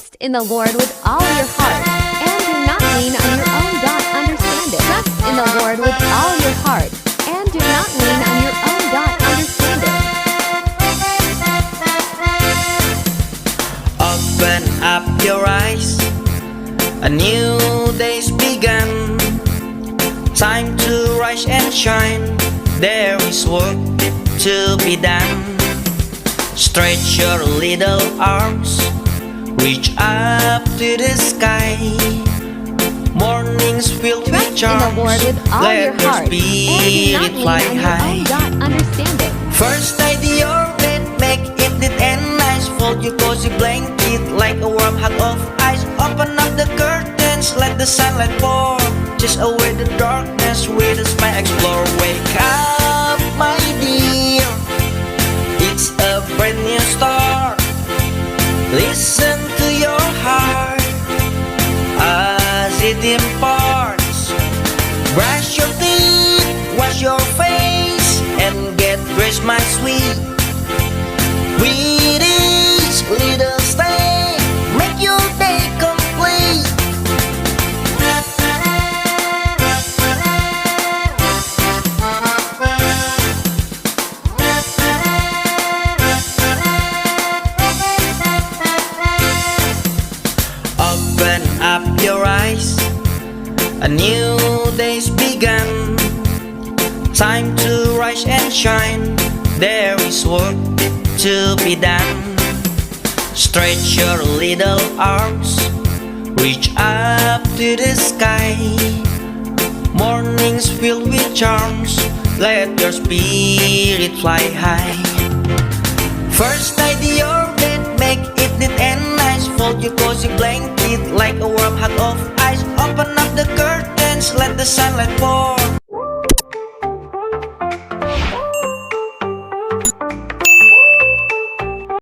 Trust in the Lord with all your heart, and do not lean on your own understanding. Trust in the Lord with all your heart, and do not lean on your own understanding. Open up your eyes, a new day's begun. Time to rise and shine, there is work to be done. Stretch your little arms, reach up to the sky. Mornings filled with Trust in the Lord charms, with all your let your heart, and do not spirit lean fly on your high. own understanding. First tidy your bed, make it neat and nice. Fold your cozy blanket like a warm hug of ice. Open up the curtains, let the sunlight pour. Chase away the darkness with a smile, explore. Wake up, my dear, it's a brand new start. Listen to your heart as it imparts. Brush your teeth, wash your face, and get dressed, my sweet. With each little step, make your day complete. Open up your eyes, a new day's begun. Time to rise and shine, there is work to be done. Stretch your little arms, reach up to the sky. Mornings filled with charms, let your spirit fly high. First tidy your bed, make it neat and nice. Fold your cozy blanket like a warm hug of ice. Open up the curtains, let the sunlight pour.